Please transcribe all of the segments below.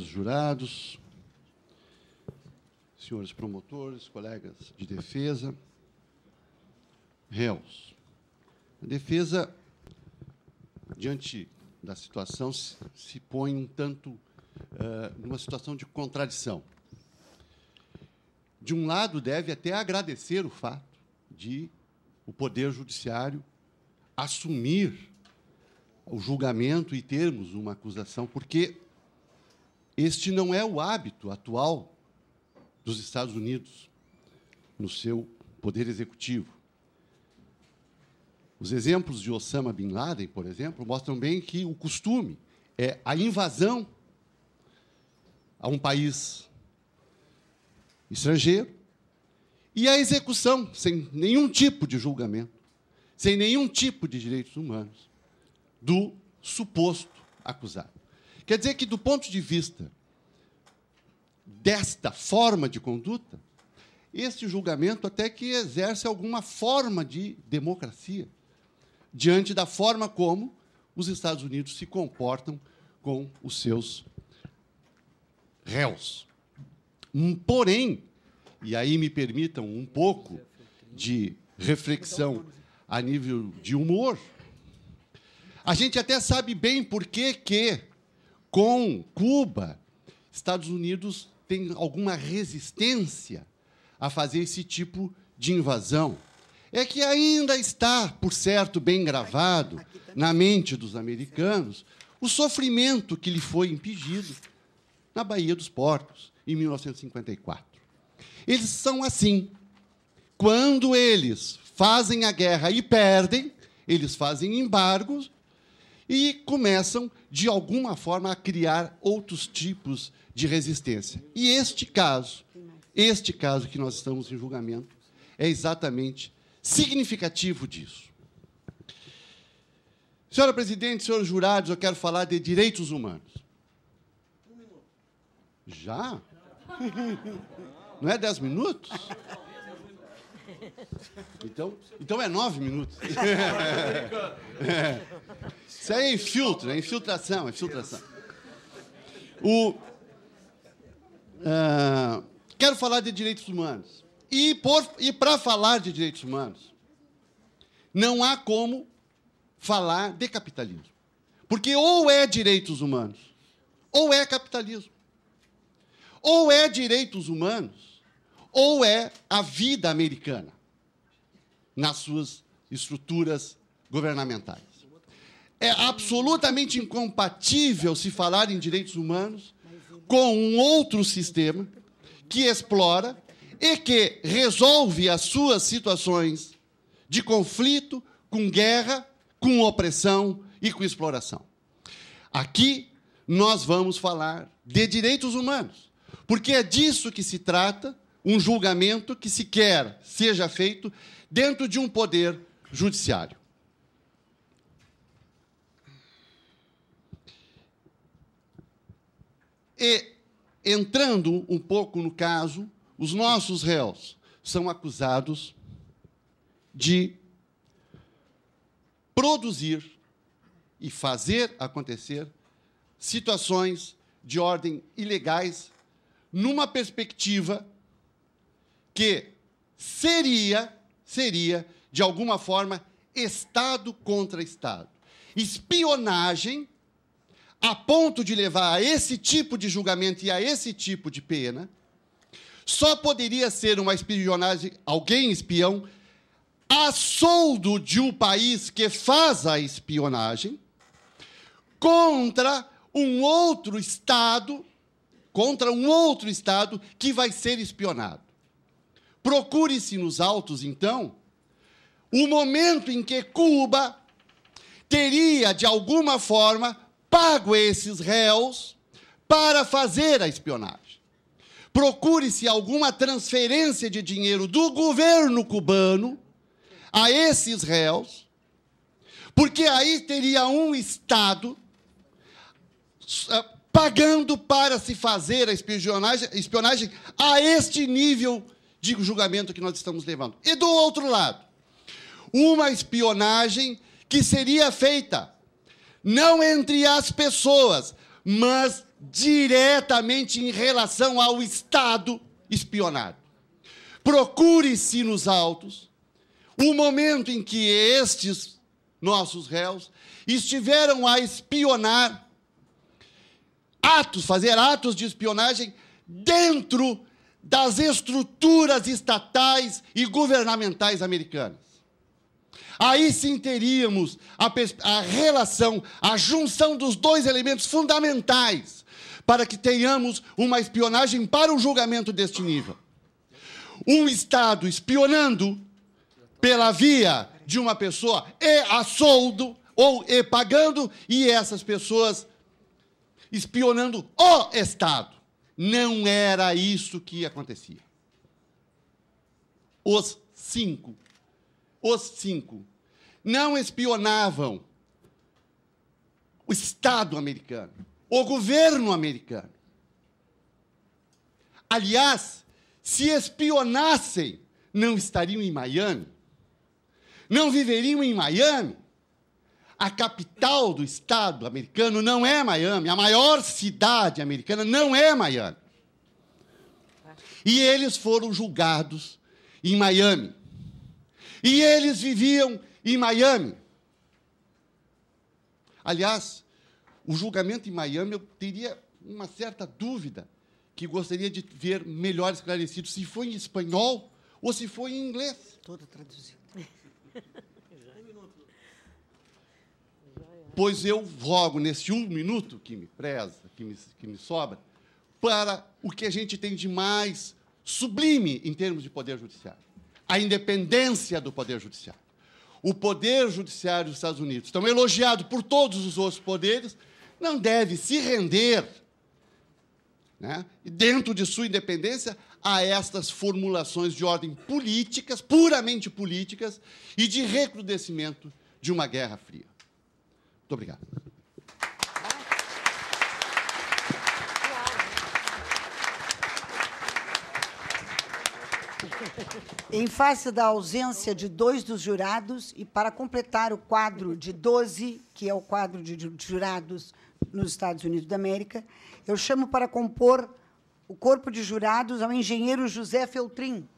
Jurados, senhores promotores, colegas de defesa, réus. A defesa, diante da situação, se põe um tanto numa situação de contradição. De um lado, deve até agradecer o fato de o Poder Judiciário assumir o julgamento e termos uma acusação, porque este não é o hábito atual dos Estados Unidos no seu poder executivo. Os exemplos de Osama Bin Laden, por exemplo, mostram bem que o costume é a invasão a um país estrangeiro e a execução, sem nenhum tipo de julgamento, sem nenhum tipo de direitos humanos, do suposto acusado. Quer dizer que, do ponto de vista desta forma de conduta, este julgamento até que exerce alguma forma de democracia, diante da forma como os Estados Unidos se comportam com os seus réus. Porém, e aí me permitam um pouco de reflexão a nível de humor, a gente até sabe bem por que, com Cuba, Estados Unidos tem alguma resistência a fazer esse tipo de invasão. É que ainda está, por certo, bem gravado na mente dos americanos o sofrimento que lhe foi impedido na Baía dos Porcos, em 1954. Eles são assim. Quando eles fazem a guerra e perdem, eles fazem embargos e começam, de alguma forma, a criar outros tipos de resistência. E este caso que nós estamos em julgamento, é exatamente significativo disso. Senhora presidente, senhores jurados, eu quero falar de direitos humanos. Já? Não é 10 minutos? Então é 9 minutos. Isso aí é infiltro, é infiltração, é infiltração. Quero falar de direitos humanos. E para falar de direitos humanos, não há como falar de capitalismo. Porque ou é direitos humanos, ou é capitalismo. Ou é direitos humanos, ou é a vida americana, nas suas estruturas governamentais. É absolutamente incompatível se falar em direitos humanos com um outro sistema que explora e que resolve as suas situações de conflito, com guerra, com opressão e com exploração. Aqui nós vamos falar de direitos humanos, porque é disso que se trata um julgamento que se quer seja feito dentro de um poder judiciário. E, entrando um pouco no caso, os nossos réus são acusados de produzir e fazer acontecer situações de ordem ilegais numa perspectiva que seria, de alguma forma, Estado contra Estado. Espionagem a ponto de levar a esse tipo de julgamento e a esse tipo de pena, só poderia ser uma espionagem, alguém espião, a soldo de um país que faz a espionagem contra um outro Estado que vai ser espionado. Procure-se nos autos, então, o momento em que Cuba teria, de alguma forma, pago esses réus para fazer a espionagem. Procure-se alguma transferência de dinheiro do governo cubano a esses réus, porque aí teria um Estado pagando para se fazer a espionagem a este nível de julgamento que nós estamos levando. E, do outro lado, uma espionagem que seria feita não entre as pessoas, mas diretamente em relação ao Estado espionado. Procure-se nos autos o momento em que estes nossos réus estiveram a espionar, fazer atos de espionagem dentro das estruturas estatais e governamentais americanas. Aí sim teríamos a relação, a junção dos dois elementos fundamentais para que tenhamos uma espionagem para o julgamento deste nível. Um Estado espionando pela via de uma pessoa a soldo ou pagando, e essas pessoas espionando o Estado. Não era isso que acontecia. Os cinco não espionavam o Estado americano, o governo americano. Aliás, se espionassem, não estariam em Miami, não viveriam em Miami. A capital do Estado americano não é Miami, a maior cidade americana não é Miami. E eles foram julgados em Miami. E eles viviam em Miami. Aliás, o julgamento em Miami, eu teria uma certa dúvida, que gostaria de ver melhor esclarecido, se foi em espanhol ou se foi em inglês. Todo traduzido. Pois eu rogo, nesse 1 minuto que me preza, que me sobra, para o que a gente tem de mais sublime em termos de poder judiciário. A independência do poder judiciário. O poder judiciário dos Estados Unidos, tão elogiado por todos os outros poderes, não deve se render, né, dentro de sua independência, a estas formulações de ordem políticas, puramente políticas, e de recrudescimento de uma guerra fria. Muito obrigado. Em face da ausência de 2 dos jurados, e para completar o quadro de 12, que é o quadro de jurados nos Estados Unidos da América, eu chamo para compor o corpo de jurados ao engenheiro José Feltrin.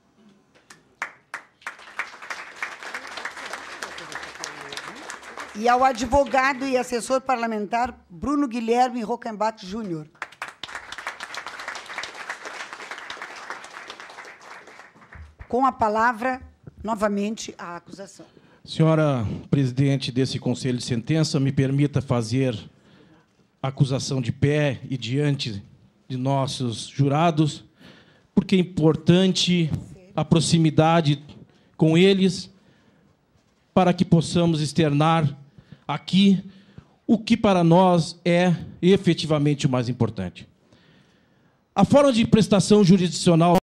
E ao advogado e assessor parlamentar Bruno Guilherme Rockenbach Júnior. Com a palavra, novamente, a acusação. Senhora presidente desse Conselho de Sentença, me permita fazer a acusação de pé e diante de nossos jurados, porque é importante a proximidade com eles para que possamos externar aqui o que para nós é efetivamente o mais importante. A forma de prestação jurisdicional